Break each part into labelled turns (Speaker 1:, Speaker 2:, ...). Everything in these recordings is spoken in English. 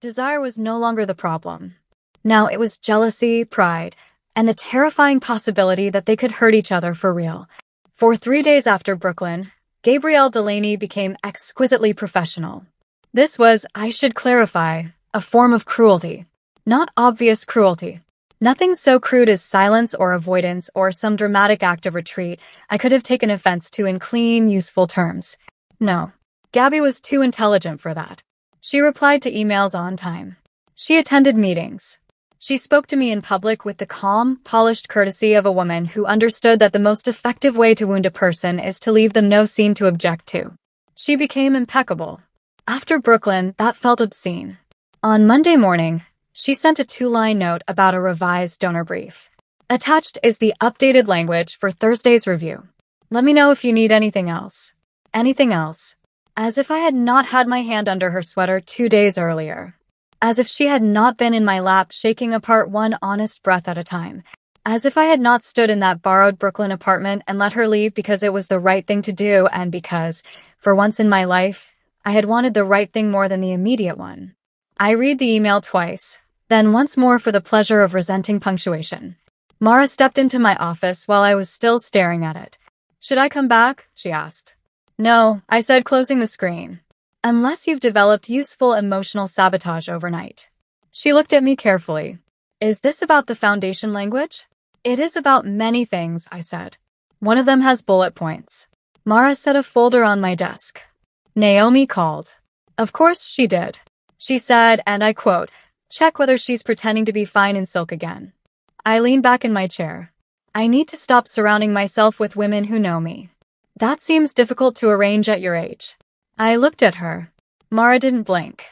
Speaker 1: Desire was no longer the problem. Now it was jealousy, pride, and the terrifying possibility that they could hurt each other for real. For 3 days after Brooklyn, Gabrielle Delaney became exquisitely professional. This was, I should clarify, a form of cruelty. Not obvious cruelty. Nothing so crude as silence or avoidance or some dramatic act of retreat I could have taken offense to in clean, useful terms. No. Gabby was too intelligent for that. She replied to emails on time. She attended meetings. She spoke to me in public with the calm, polished courtesy of a woman who understood that the most effective way to wound a person is to leave them no scene to object to. She became impeccable. After Brooklyn, that felt obscene. On Monday morning, she sent a 2-line note about a revised donor brief. Attached is the updated language for Thursday's review. Let me know if you need anything else. Anything else. As if I had not had my hand under her sweater 2 days earlier. As if she had not been in my lap shaking apart one honest breath at a time. As if I had not stood in that borrowed Brooklyn apartment and let her leave because it was the right thing to do and because, for once in my life, I had wanted the right thing more than the immediate one. I read the email twice, then once more for the pleasure of resenting punctuation. Mara stepped into my office while I was still staring at it. "Should I come back?" she asked. "No," I said, closing the screen. "Unless you've developed useful emotional sabotage overnight." She looked at me carefully. "Is this about the foundation language?" "It is about many things," I said. "One of them has bullet points." Mara set a folder on my desk. "Naomi called." Of course she did. She said, and I quote, "Check whether she's pretending to be fine in silk again." I leaned back in my chair. I need to stop surrounding myself with women who know me. That seems difficult to arrange at your age. I looked at her. Mara didn't blink.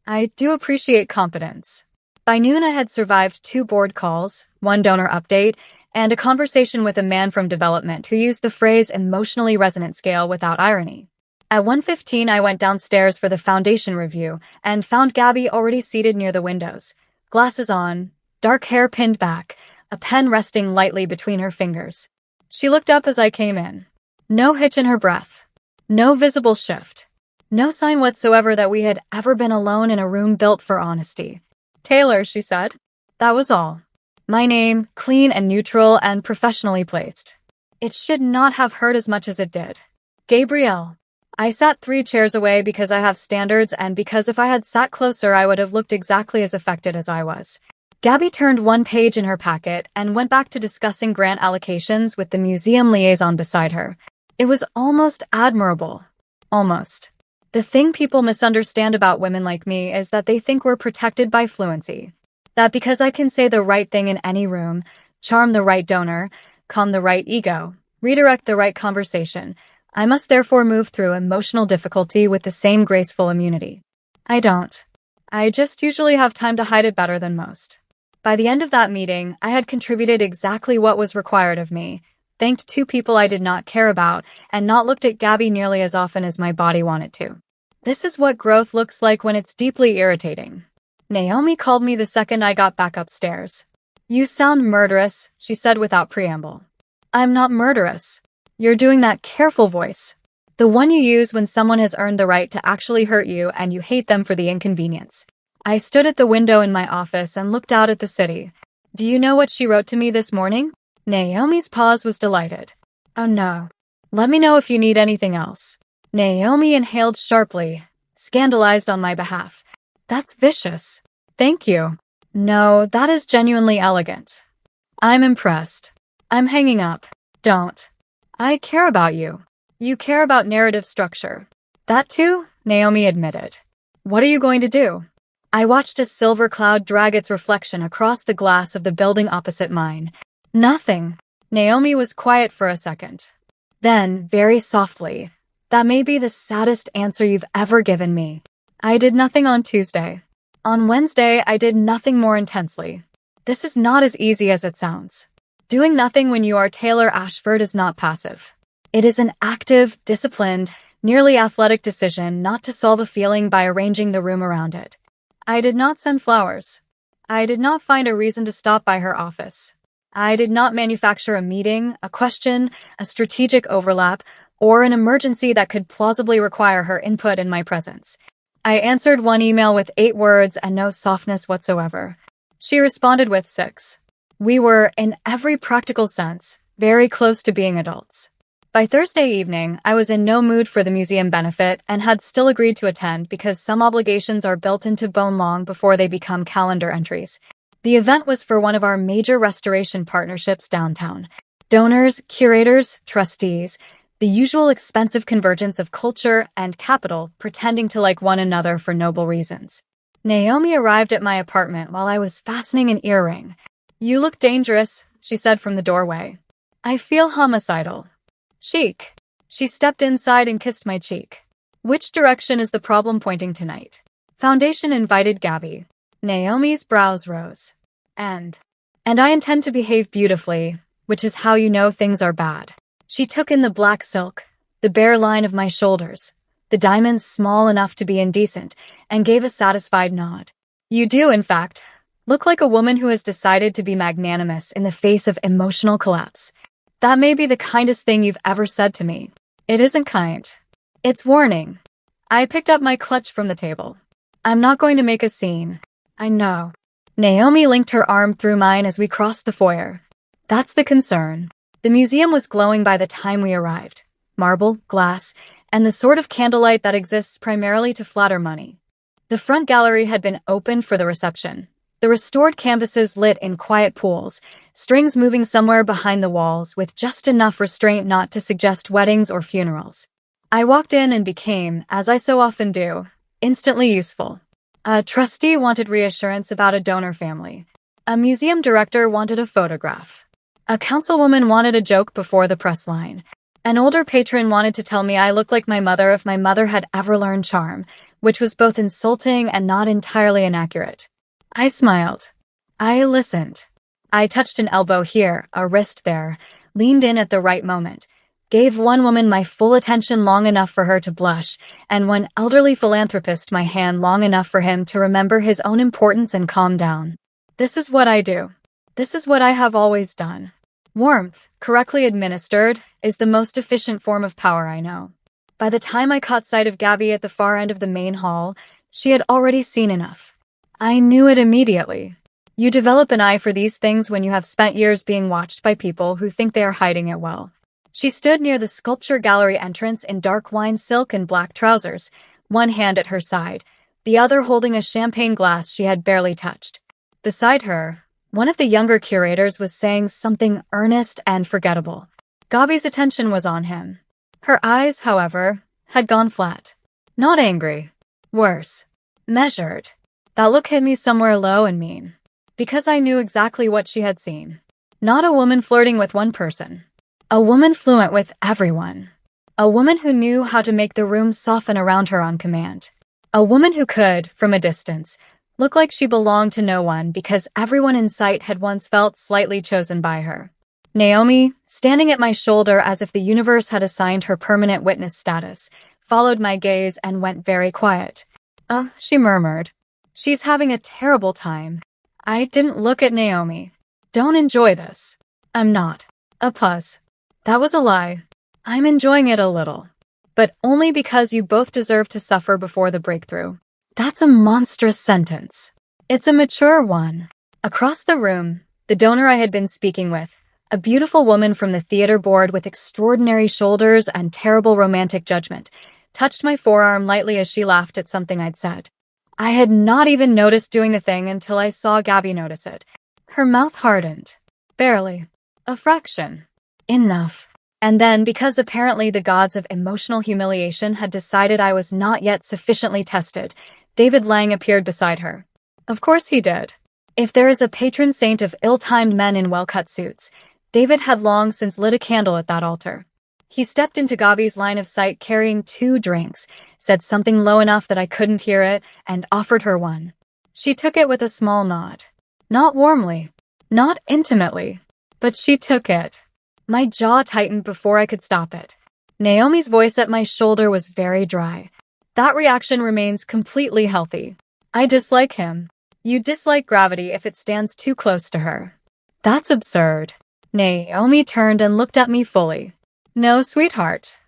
Speaker 1: "I do appreciate confidence." By noon I had survived 2 board calls, 1 donor update, and a conversation with a man from development who used the phrase emotionally resonant scale without irony. At 1:15 I went downstairs for the foundation review and found Gabby already seated near the windows, glasses on, dark hair pinned back, a pen resting lightly between her fingers. She looked up as I came in. No hitch in her breath. No visible shift. No sign whatsoever that we had ever been alone in a room built for honesty. "Taylor," she said. That was all. My name, clean and neutral and professionally placed. It should not have hurt as much as it did. Gabrielle. I sat 3 chairs away because I have standards and because if I had sat closer I would have looked exactly as affected as I was. Gabby turned 1 page in her packet and went back to discussing grant allocations with the museum liaison beside her. It was almost admirable. Almost. The thing people misunderstand about women like me is that they think we're protected by fluency. That because I can say the right thing in any room, charm the right donor, calm the right ego, redirect the right conversation, I must therefore move through emotional difficulty with the same graceful immunity. I don't. I just usually have time to hide it better than most. By the end of that meeting, I had contributed exactly what was required of me, thanked 2 people I did not care about, and not looked at Gabby nearly as often as my body wanted to. This is what growth looks like when it's deeply irritating. Naomi called me the second I got back upstairs. "You sound murderous," she said without preamble. "I'm not murderous. You're doing that careful voice. The one you use when someone has earned the right to actually hurt you and you hate them for the inconvenience." I stood at the window in my office and looked out at the city. "Do you know what she wrote to me this morning?" Naomi's pause was delighted. "Oh no. Let me know if you need anything else." Naomi inhaled sharply, scandalized on my behalf. "That's vicious." "Thank you." "No, that is genuinely elegant." "I'm impressed." "I'm hanging up." "Don't." "I care about you." "You care about narrative structure." "That too," Naomi admitted. "What are you going to do?" I watched a silver cloud drag its reflection across the glass of the building opposite mine. "Nothing." Naomi was quiet for a second. Then, very softly, "That may be the saddest answer you've ever given me. I did nothing on Tuesday. On Wednesday, I did nothing more intensely. This is not as easy as it sounds. Doing nothing when you are Taylor Ashford is not passive. It is an active, disciplined, nearly athletic decision not to solve a feeling by arranging the room around it. I did not send flowers. I did not find a reason to stop by her office. I did not manufacture a meeting, a question, a strategic overlap, or an emergency that could plausibly require her input in my presence. I answered one email with 8 words and no softness whatsoever. She responded with 6. We were, in every practical sense, very close to being adults. By Thursday evening, I was in no mood for the museum benefit and had still agreed to attend because some obligations are built into bone long before they become calendar entries. The event was for one of our major restoration partnerships downtown. Donors, curators, trustees, the usual expensive convergence of culture and capital pretending to like one another for noble reasons. Naomi arrived at my apartment while I was fastening an earring. You look dangerous, she said from the doorway. I feel homicidal. Chic. She stepped inside and kissed my cheek. Which direction is the problem pointing tonight? Foundation invited Gabi. Naomi's brows rose. And I intend to behave beautifully, which is how you know things are bad. She took in the black silk, the bare line of my shoulders, the diamonds small enough to be indecent, and gave a satisfied nod. You do, in fact, look like a woman who has decided to be magnanimous in the face of emotional collapse. That may be the kindest thing you've ever said to me. It isn't kind. It's warning. I picked up my clutch from the table. I'm not going to make a scene. I know. Naomi linked her arm through mine as we crossed the foyer. That's the concern. The museum was glowing by the time we arrived. Marble, glass, and the sort of candlelight that exists primarily to flatter money. The front gallery had been opened for the reception. The restored canvases lit in quiet pools, strings moving somewhere behind the walls with just enough restraint not to suggest weddings or funerals. I walked in and became, as I so often do, instantly useful. A trustee wanted reassurance about a donor family. A museum director wanted a photograph. A councilwoman wanted a joke before the press line. An older patron wanted to tell me I looked like my mother if my mother had ever learned charm, which was both insulting and not entirely inaccurate. I smiled. I listened. I touched an elbow here, a wrist there, leaned in at the right moment, gave one woman my full attention long enough for her to blush, and one elderly philanthropist my hand long enough for him to remember his own importance and calm down. This is what I do. This is what I have always done. Warmth, correctly administered, is the most efficient form of power I know. By the time I caught sight of Gabi at the far end of the main hall, she had already seen enough. I knew it immediately. You develop an eye for these things when you have spent years being watched by people who think they are hiding it well. She stood near the sculpture gallery entrance in dark wine silk and black trousers, one hand at her side, the other holding a champagne glass she had barely touched. Beside her, one of the younger curators was saying something earnest and forgettable. Gabi's attention was on him. Her eyes, however, had gone flat. Not angry. Worse. Measured. That look hit me somewhere low and mean. Because I knew exactly what she had seen. Not a woman flirting with one person. A woman fluent with everyone. A woman who knew how to make the room soften around her on command. A woman who could, from a distance, look like she belonged to no one because everyone in sight had once felt slightly chosen by her. Naomi, standing at my shoulder as if the universe had assigned her permanent witness status, followed my gaze and went very quiet. She murmured. She's having a terrible time. I didn't look at Naomi. Don't enjoy this. I'm not. A pause. That was a lie. I'm enjoying it a little. But only because you both deserve to suffer before the breakthrough. That's a monstrous sentence. It's a mature one. Across the room, the donor I had been speaking with, a beautiful woman from the theater board with extraordinary shoulders and terrible romantic judgment, touched my forearm lightly as she laughed at something I'd said. I had not even noticed doing the thing until I saw Gabi notice it. Her mouth hardened. Barely. A fraction. Enough. And then, because apparently the gods of emotional humiliation had decided I was not yet sufficiently tested, David Lang appeared beside her. Of course he did. If there is a patron saint of ill-timed men in well-cut suits, David had long since lit a candle at that altar. He stepped into Gabi's line of sight carrying 2 drinks, said something low enough that I couldn't hear it, and offered her one. She took it with a small nod. Not warmly. Not intimately. But she took it. My jaw tightened before I could stop it. Naomi's voice at my shoulder was very dry. That reaction remains completely healthy. I dislike him. You dislike gravity if it stands too close to her. That's absurd. Naomi turned and looked at me fully. No, sweetheart.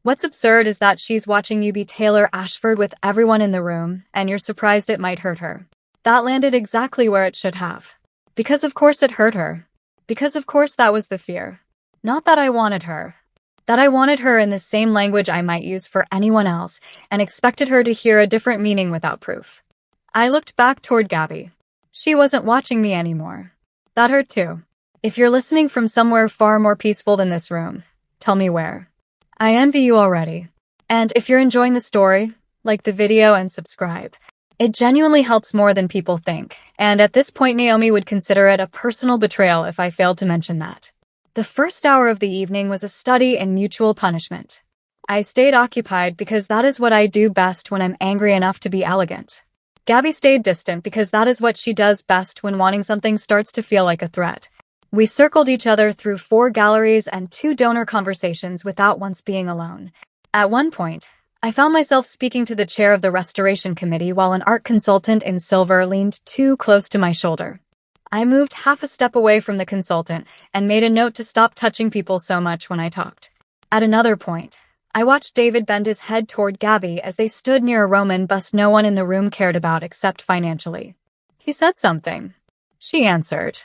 Speaker 1: What's absurd is that she's watching you be Taylor Ashford with everyone in the room, and you're surprised it might hurt her. That landed exactly where it should have. Because of course it hurt her. Because of course that was the fear. Not that I wanted her. That I wanted her in the same language I might use for anyone else, and expected her to hear a different meaning without proof. I looked back toward Gabi. She wasn't watching me anymore. That hurt too. If you're listening from somewhere far more peaceful than this room, tell me where. I envy you already. And if you're enjoying the story, like the video and subscribe. It genuinely helps more than people think, and at this point Naomi would consider it a personal betrayal if I failed to mention that. The first hour of the evening was a study in mutual punishment. I stayed occupied because that is what I do best when I'm angry enough to be elegant. Gabi stayed distant because that is what she does best when wanting something starts to feel like a threat. We circled each other through 4 galleries and 2 donor conversations without once being alone. At one point, I found myself speaking to the chair of the restoration committee while an art consultant in silver leaned too close to my shoulder. I moved half a step away from the consultant and made a note to stop touching people so much when I talked. At another point, I watched David bend his head toward Gabi as they stood near a Roman bust no one in the room cared about except financially. He said something. She answered.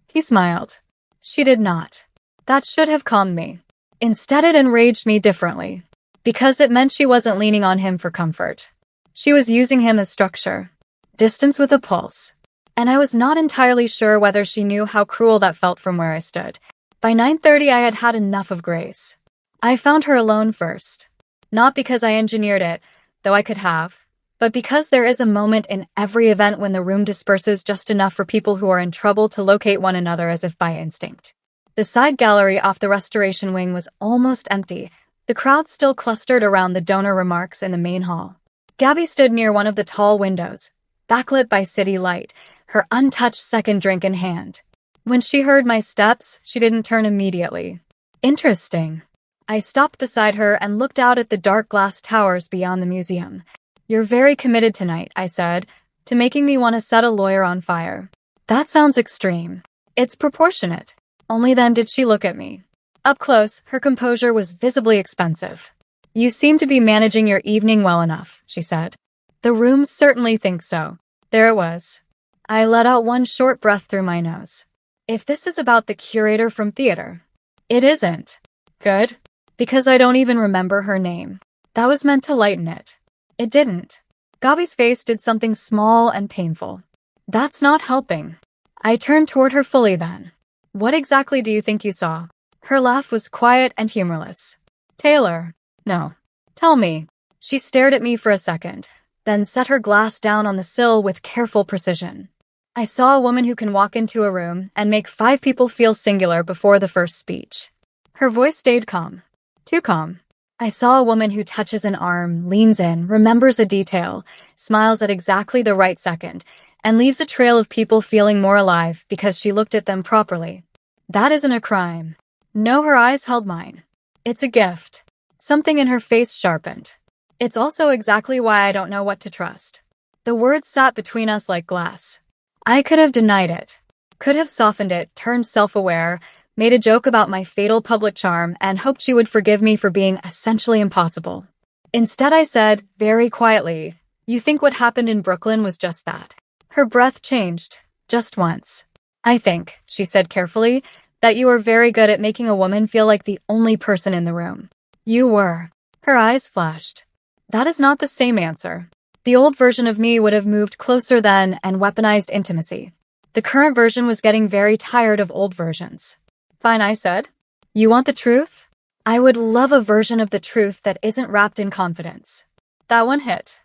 Speaker 1: He smiled. She did not. That should have calmed me. Instead, it enraged me differently. Because it meant she wasn't leaning on him for comfort. She was using him as structure. Distance with a pulse. And I was not entirely sure whether she knew how cruel that felt from where I stood. By 9:30 I had had enough of grace. I found her alone first. Not because I engineered it, though I could have, but because there is a moment in every event when the room disperses just enough for people who are in trouble to locate one another as if by instinct. The side gallery off the restoration wing was almost empty. The crowd still clustered around the donor remarks in the main hall. Gabi stood near one of the tall windows, backlit by city light, her untouched second drink in hand. When she heard my steps, she didn't turn immediately. Interesting. I stopped beside her and looked out at the dark glass towers beyond the museum. You're very committed tonight, I said, to making me want to set a lawyer on fire. That sounds extreme. It's proportionate. Only then did she look at me. Up close, her composure was visibly expensive. You seem to be managing your evening well enough, she said. The room certainly thinks so. There it was. I let out one short breath through my nose. If this is about the curator from theater. It isn't. Good. Because I don't even remember her name. That was meant to lighten it. It didn't. Gabi's face did something small and painful. That's not helping. I turned toward her fully then. What exactly do you think you saw? Her laugh was quiet and humorless. Taylor. No. Tell me. She stared at me for a second, then set her glass down on the sill with careful precision. I saw a woman who can walk into a room and make 5 people feel singular before the first speech. Her voice stayed calm. Too calm. I saw a woman who touches an arm, leans in, remembers a detail, smiles at exactly the right second, and leaves a trail of people feeling more alive because she looked at them properly. That isn't a crime. No, her eyes held mine. It's a gift. Something in her face sharpened. It's also exactly why I don't know what to trust. The words sat between us like glass. I could have denied it. Could have softened it, turned self-aware, made a joke about my fatal public charm, and hoped she would forgive me for being essentially impossible. Instead I said, very quietly, you think what happened in Brooklyn was just that? Her breath changed. Just once. I think, she said carefully, that you were very good at making a woman feel like the only person in the room. You were. Her eyes flashed. That is not the same answer. The old version of me would have moved closer then and weaponized intimacy. The current version was getting very tired of old versions. Fine, I said. You want the truth? I would love a version of the truth that isn't wrapped in confidence. That one hit.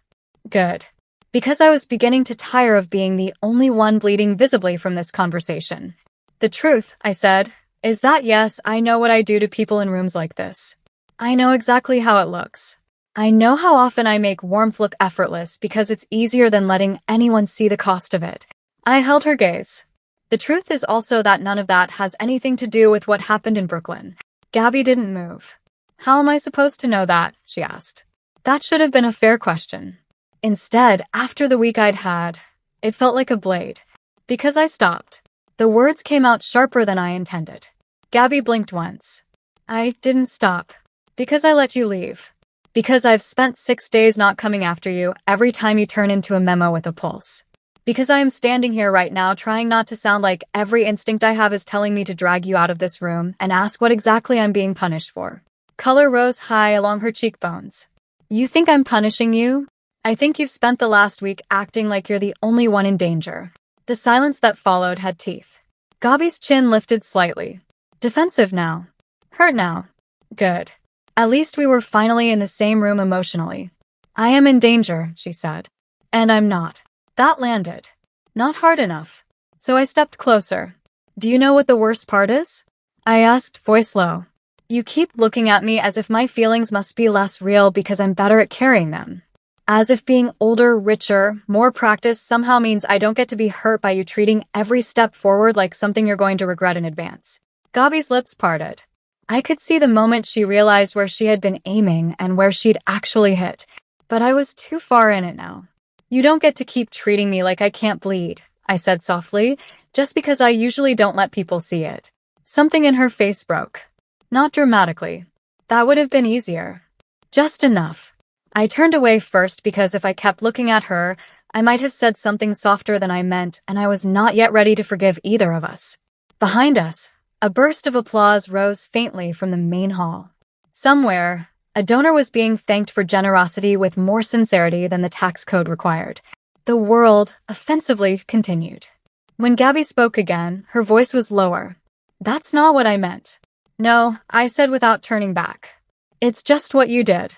Speaker 1: Good. Because I was beginning to tire of being the only one bleeding visibly from this conversation. The truth, I said, is that yes, I know what I do to people in rooms like this. I know exactly how it looks. I know how often I make warmth look effortless because it's easier than letting anyone see the cost of it. I held her gaze. The truth is also that none of that has anything to do with what happened in Brooklyn. Gabi didn't move. How am I supposed to know that? She asked. That should have been a fair question. Instead, after the week I'd had, it felt like a blade. Because I stopped. The words came out sharper than I intended. Gabi blinked once. I didn't stop. Because I let you leave. Because I've spent 6 days not coming after you every time you turn into a memo with a pulse. Because I am standing here right now trying not to sound like every instinct I have is telling me to drag you out of this room and ask what exactly I'm being punished for. Color rose high along her cheekbones. You think I'm punishing you? I think you've spent the last week acting like you're the only one in danger. The silence that followed had teeth. Gabi's chin lifted slightly. Defensive now. Hurt now. Good. At least we were finally in the same room emotionally. I am in danger, she said. And I'm not. That landed. Not hard enough. So I stepped closer. Do you know what the worst part is? I asked, voice low. You keep looking at me as if my feelings must be less real because I'm better at carrying them. As if being older, richer, more practiced somehow means I don't get to be hurt by you treating every step forward like something you're going to regret in advance. Gabi's lips parted. I could see the moment she realized where she had been aiming and where she'd actually hit, but I was too far in it now. You don't get to keep treating me like I can't bleed, I said softly, just because I usually don't let people see it. Something in her face broke. Not dramatically. That would have been easier. Just enough. I turned away first because if I kept looking at her, I might have said something softer than I meant, and I was not yet ready to forgive either of us. Behind us, a burst of applause rose faintly from the main hall. Somewhere, a donor was being thanked for generosity with more sincerity than the tax code required. The world, offensively, continued. When Gabi spoke again, her voice was lower. That's not what I meant. No, I said without turning back. It's just what you did.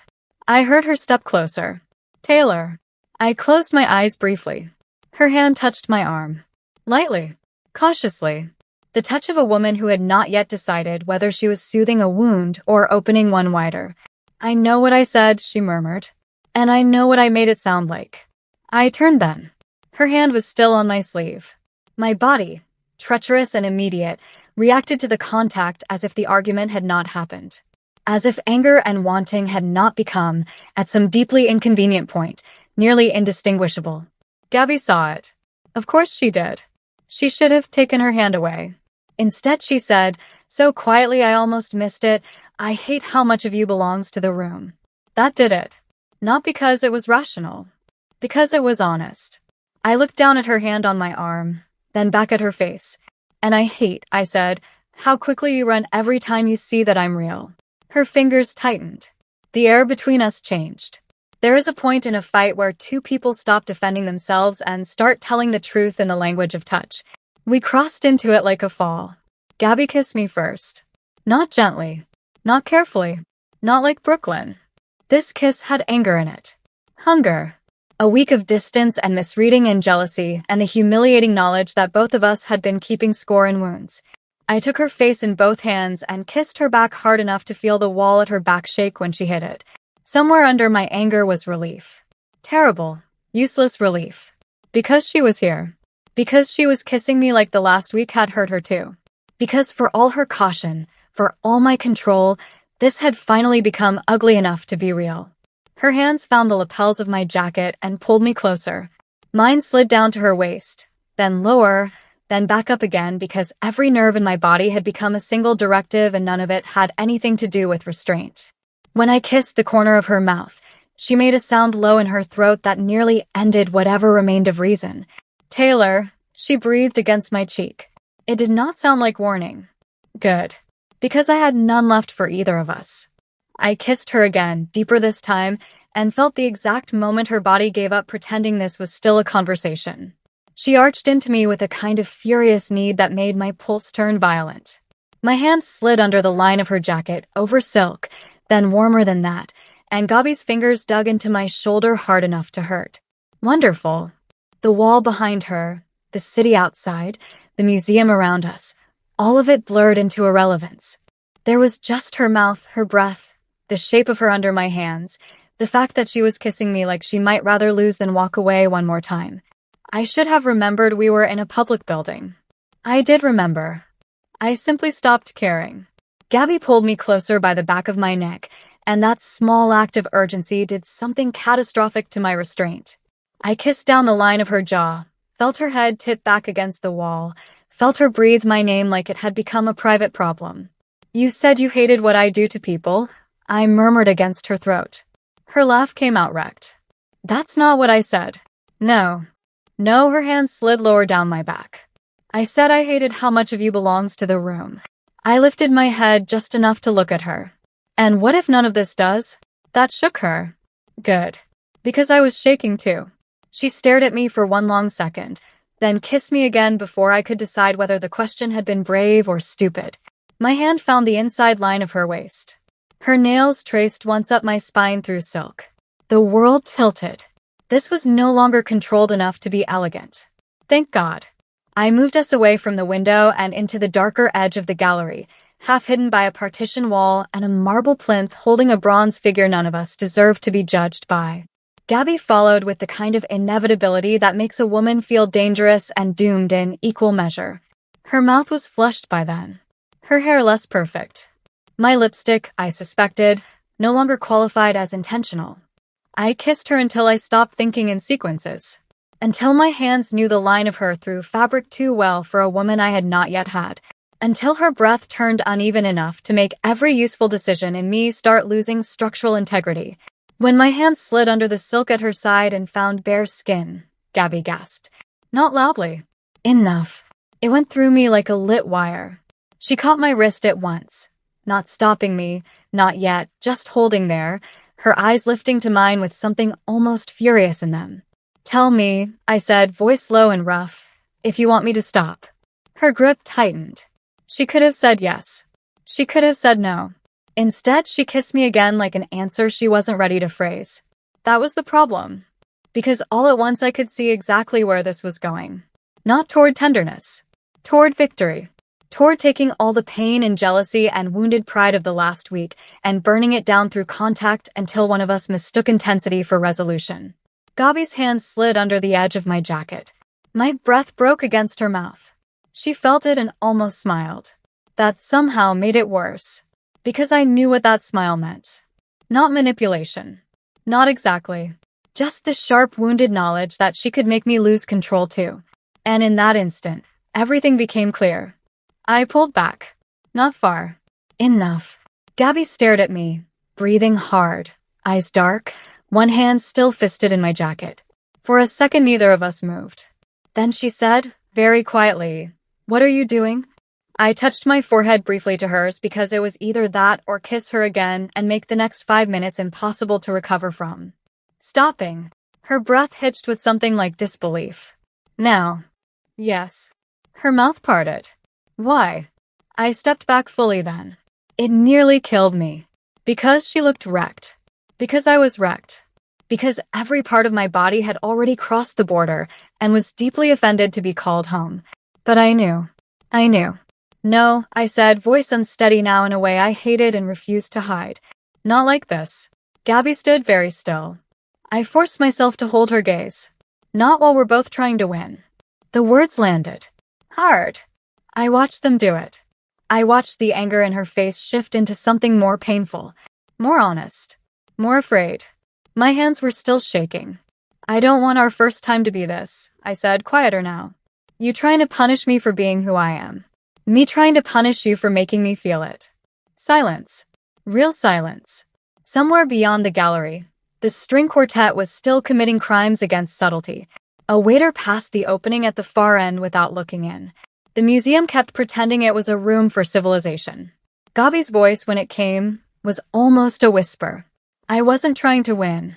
Speaker 1: I heard her step closer. Taylor. I closed my eyes briefly. Her hand touched my arm. Lightly. Cautiously. The touch of a woman who had not yet decided whether she was soothing a wound or opening one wider. I know what I said, she murmured. And I know what I made it sound like. I turned then. Her hand was still on my sleeve. My body, treacherous and immediate, reacted to the contact as if the argument had not happened. As if anger and wanting had not become, at some deeply inconvenient point, nearly indistinguishable. Gabi saw it. Of course she did. She should have taken her hand away. Instead she said, so quietly I almost missed it, I hate how much of you belongs to the room. That did it. Not because it was rational. Because it was honest. I looked down at her hand on my arm, then back at her face. And I hate, I said, how quickly you run every time you see that I'm real. Her fingers tightened. The air between us changed. There is a point in a fight where two people stop defending themselves and start telling the truth in the language of touch. We crossed into it like a fall. Gabi kissed me first. Not gently. Not carefully. Not like Brooklyn. This kiss had anger in it. Hunger. A week of distance and misreading and jealousy and the humiliating knowledge that both of us had been keeping score in wounds. I took her face in both hands and kissed her back hard enough to feel the wall at her back shake when she hit it. Somewhere under my anger was relief. Terrible, useless relief. Because she was here. Because she was kissing me like the last week had hurt her too. Because for all her caution, for all my control, this had finally become ugly enough to be real. Her hands found the lapels of my jacket and pulled me closer. Mine slid down to her waist, then lower, then back up again because every nerve in my body had become a single directive and none of it had anything to do with restraint. When I kissed the corner of her mouth, she made a sound low in her throat that nearly ended whatever remained of reason. Taylor, she breathed against my cheek. It did not sound like warning. Good. Because I had none left for either of us. I kissed her again, deeper this time, and felt the exact moment her body gave up pretending this was still a conversation. She arched into me with a kind of furious need that made my pulse turn violent. My hand slid under the line of her jacket, over silk, then warmer than that, and Gabi's fingers dug into my shoulder hard enough to hurt. Wonderful. The wall behind her, the city outside, the museum around us, all of it blurred into irrelevance. There was just her mouth, her breath, the shape of her under my hands, the fact that she was kissing me like she might rather lose than walk away one more time. I should have remembered we were in a public building. I did remember. I simply stopped caring. Gabi pulled me closer by the back of my neck, and that small act of urgency did something catastrophic to my restraint. I kissed down the line of her jaw, felt her head tip back against the wall, felt her breathe my name like it had become a private problem. You said you hated what I do to people, I murmured against her throat. Her laugh came out wrecked. That's not what I said. No. No, her hand slid lower down my back. I said I hated how much of you belongs to the room. I lifted my head just enough to look at her. And what if none of this does? That shook her. Good. Because I was shaking too. She stared at me for one long second, then kissed me again before I could decide whether the question had been brave or stupid. My hand found the inside line of her waist. Her nails traced once up my spine through silk. The world tilted. This was no longer controlled enough to be elegant. Thank God. I moved us away from the window and into the darker edge of the gallery, half hidden by a partition wall and a marble plinth holding a bronze figure none of us deserved to be judged by. Gabi followed with the kind of inevitability that makes a woman feel dangerous and doomed in equal measure. Her mouth was flushed by then. Her hair less perfect. My lipstick, I suspected, no longer qualified as intentional. I kissed her until I stopped thinking in sequences. Until my hands knew the line of her through fabric too well for a woman I had not yet had. Until her breath turned uneven enough to make every useful decision in me start losing structural integrity. When my hands slid under the silk at her side and found bare skin, Gabi gasped. Not loudly. Enough. It went through me like a lit wire. She caught my wrist at once. Not stopping me, not yet, just holding there, her eyes lifting to mine with something almost furious in them. Tell me, I said, voice low and rough, if you want me to stop. Her grip tightened. She could have said yes. She could have said no. Instead, she kissed me again like an answer she wasn't ready to phrase. That was the problem. Because all at once I could see exactly where this was going. Not toward tenderness. Toward victory. Toward taking all the pain and jealousy and wounded pride of the last week and burning it down through contact until one of us mistook intensity for resolution. Gabi's hand slid under the edge of my jacket. My breath broke against her mouth. She felt it and almost smiled. That somehow made it worse. Because I knew what that smile meant. Not manipulation. Not exactly. Just the sharp, wounded knowledge that she could make me lose control too. And in that instant, everything became clear. I pulled back. Not far. Enough. Gabi stared at me, breathing hard, eyes dark, one hand still fisted in my jacket. For a second neither of us moved. Then she said, very quietly, "What are you doing?" I touched my forehead briefly to hers because it was either that or kiss her again and make the next 5 minutes impossible to recover from. Stopping. Her breath hitched with something like disbelief. Now. Yes. Her mouth parted. Why? I stepped back fully then. It nearly killed me. Because she looked wrecked. Because I was wrecked. Because every part of my body had already crossed the border and was deeply offended to be called home. But I knew. I knew. No, I said, voice unsteady now in a way I hated and refused to hide. Not like this. Gabi stood very still. I forced myself to hold her gaze. Not while we're both trying to win. The words landed. Hard. I watched them do it. I watched the anger in her face shift into something more painful, more honest, more afraid. My hands were still shaking. I don't want our first time to be this, I said, quieter now. You trying to punish me for being who I am. Me trying to punish you for making me feel it. Silence. Real silence. Somewhere beyond the gallery, the string quartet was still committing crimes against subtlety. A waiter passed the opening at the far end without looking in. The museum kept pretending it was a room for civilization. Gabi's voice, when it came, was almost a whisper. I wasn't trying to win.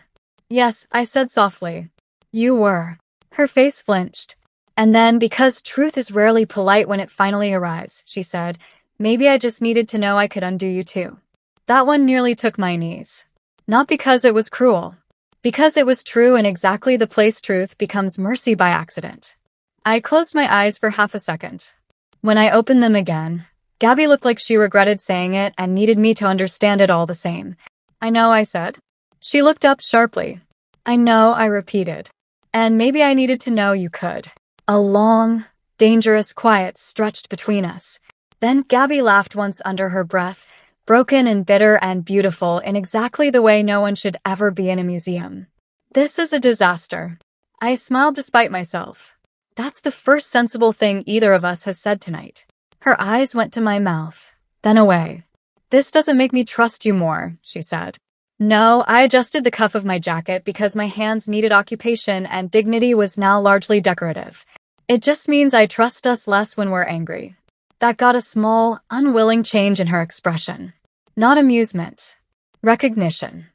Speaker 1: Yes, I said softly. You were. Her face flinched. And then, because truth is rarely polite when it finally arrives, she said, maybe I just needed to know I could undo you too. That one nearly took my knees. Not because it was cruel. Because it was true in exactly the place truth becomes mercy by accident. I closed my eyes for half a second. When I opened them again, Gabi looked like she regretted saying it and needed me to understand it all the same. I know, I said. She looked up sharply. I know, I repeated. And maybe I needed to know you could. A long, dangerous quiet stretched between us. Then Gabi laughed once under her breath, broken and bitter and beautiful in exactly the way no one should ever be in a museum. This is a disaster. I smiled despite myself. That's the first sensible thing either of us has said tonight. Her eyes went to my mouth, then away. This doesn't make me trust you more, she said. No, I adjusted the cuff of my jacket because my hands needed occupation and dignity was now largely decorative. It just means I trust us less when we're angry. That got a small, unwilling change in her expression. Not amusement. Recognition.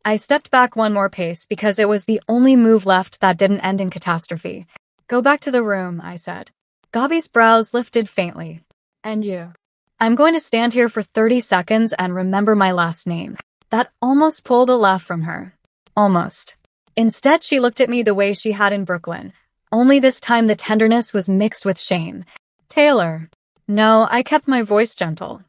Speaker 1: I stepped back one more pace because it was the only move left that didn't end in catastrophe. Go back to the room, I said. Gabi's brows lifted faintly. And you? I'm going to stand here for 30 seconds and remember my last name. That almost pulled a laugh from her. Almost. Instead, she looked at me the way she had in Brooklyn. Only this time the tenderness was mixed with shame. Taylor. No, I kept my voice gentle.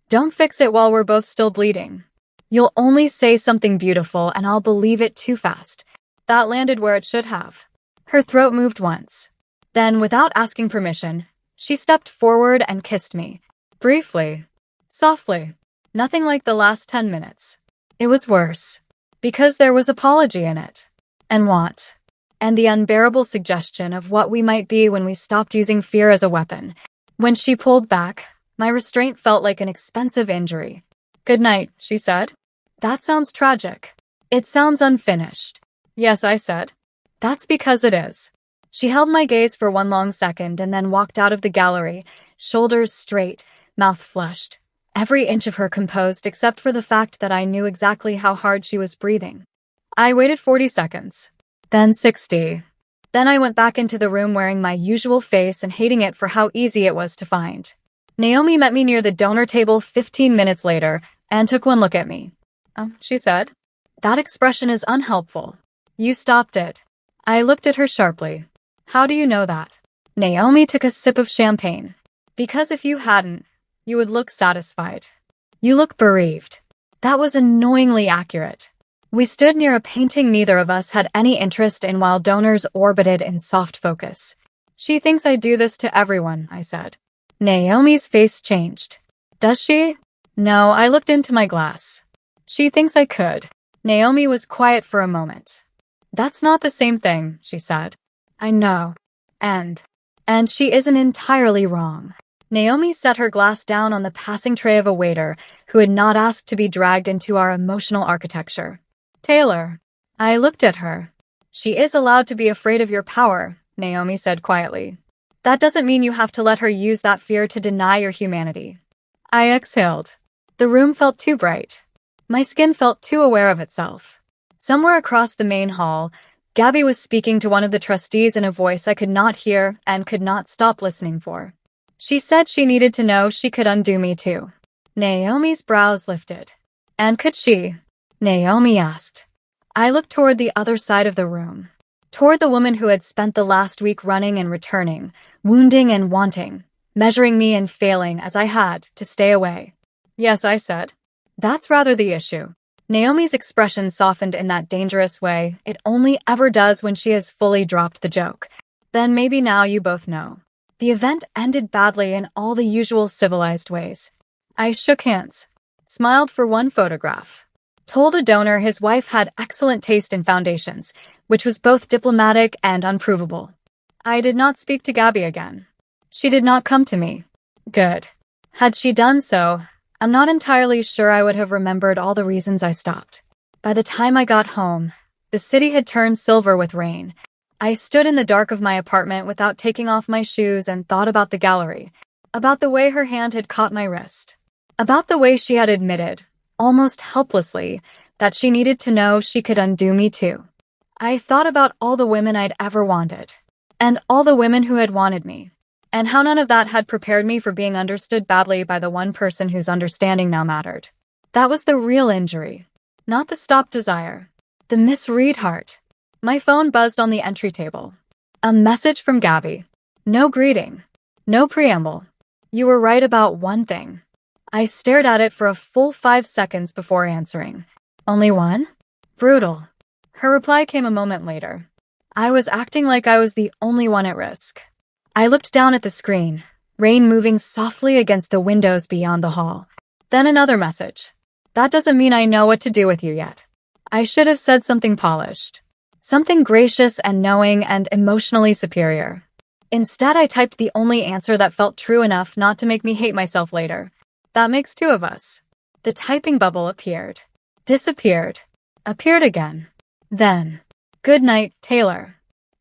Speaker 1: Don't fix it while we're both still bleeding. You'll only say something beautiful and I'll believe it too fast. That landed where it should have. Her throat moved once. Then, without asking permission, she stepped forward and kissed me. Briefly. Softly. Nothing like the last 10 minutes. It was worse. Because there was apology in it. And want. And the unbearable suggestion of what we might be when we stopped using fear as a weapon. When she pulled back, my restraint felt like an expensive injury. Good night, she said. That sounds tragic. It sounds unfinished. Yes, I said. That's because it is. She held my gaze for one long second and then walked out of the gallery, shoulders straight, mouth flushed. Every inch of her composed except for the fact that I knew exactly how hard she was breathing. I waited 40 seconds. Then 60. Then I went back into the room wearing my usual face and hating it for how easy it was to find. Naomi met me near the donor table 15 minutes later and took one look at me. She said. That expression is unhelpful. You stopped it. I looked at her sharply. How do you know that? Naomi took a sip of champagne. Because if you hadn't, you would look satisfied. You look bereaved. That was annoyingly accurate. We stood near a painting neither of us had any interest in while donors orbited in soft focus. She thinks I do this to everyone, I said. Naomi's face changed. Does she? No, I looked into my glass. She thinks I could. Naomi was quiet for a moment. That's not the same thing, she said. I know. And she isn't entirely wrong. Naomi set her glass down on the passing tray of a waiter who had not asked to be dragged into our emotional architecture. Taylor. I looked at her. She is allowed to be afraid of your power, Naomi said quietly. That doesn't mean you have to let her use that fear to deny your humanity. I exhaled. The room felt too bright. My skin felt too aware of itself. Somewhere across the main hall, Gabi was speaking to one of the trustees in a voice I could not hear and could not stop listening for. She said she needed to know she could undo me too. Naomi's brows lifted. And could she? Naomi asked. I looked toward the other side of the room. Toward the woman who had spent the last week running and returning, wounding and wanting, measuring me and failing as I had to stay away. Yes, I said. That's rather the issue. Naomi's expression softened in that dangerous way it only ever does when she has fully dropped the joke. Then maybe now you both know. The event ended badly in all the usual civilized ways. I shook hands, smiled for one photograph, told a donor his wife had excellent taste in foundations, which was both diplomatic and unprovable. I did not speak to Gabi again. She did not come to me. Good. Had she done so, I'm not entirely sure I would have remembered all the reasons I stopped. By the time I got home, the city had turned silver with rain. I stood in the dark of my apartment without taking off my shoes and thought about the gallery, about the way her hand had caught my wrist, about the way she had admitted, almost helplessly, that she needed to know she could undo me too. I thought about all the women I'd ever wanted, and all the women who had wanted me, and how none of that had prepared me for being understood badly by the one person whose understanding now mattered. That was the real injury, not the stopped desire, the misread heart. My phone buzzed on the entry table. A message from Gabi. No greeting. No preamble. You were right about one thing. I stared at it for a full 5 seconds before answering. Only one? Brutal. Her reply came a moment later. I was acting like I was the only one at risk. I looked down at the screen, rain moving softly against the windows beyond the hall. Then another message. That doesn't mean I know what to do with you yet. I should have said something polished. Something gracious and knowing and emotionally superior. Instead, I typed the only answer that felt true enough not to make me hate myself later. That makes 2 of us. The typing bubble appeared, disappeared, appeared again. Then, "Good night, Taylor."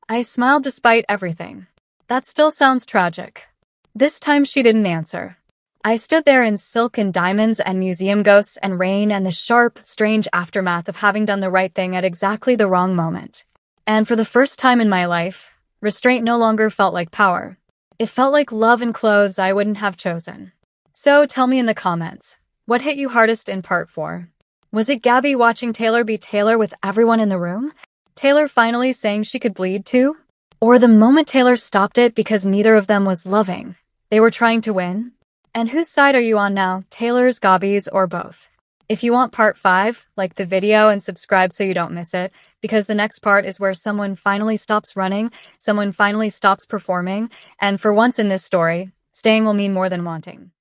Speaker 1: I smiled despite everything. "That still sounds tragic." This time she didn't answer. I stood there in silk and diamonds and museum ghosts and rain and the sharp, strange aftermath of having done the right thing at exactly the wrong moment. And for the first time in my life, restraint no longer felt like power. It felt like love and clothes I wouldn't have chosen. So tell me in the comments, what hit you hardest in part 4? Was it Gabi watching Taylor be Taylor with everyone in the room? Taylor finally saying she could bleed too? Or the moment Taylor stopped it because neither of them was loving? They were trying to win? And whose side are you on now, Taylor's, Gabi's, or both? If you want part 5, like the video and subscribe so you don't miss it, because the next part is where someone finally stops running, someone finally stops performing, and for once in this story, staying will mean more than wanting.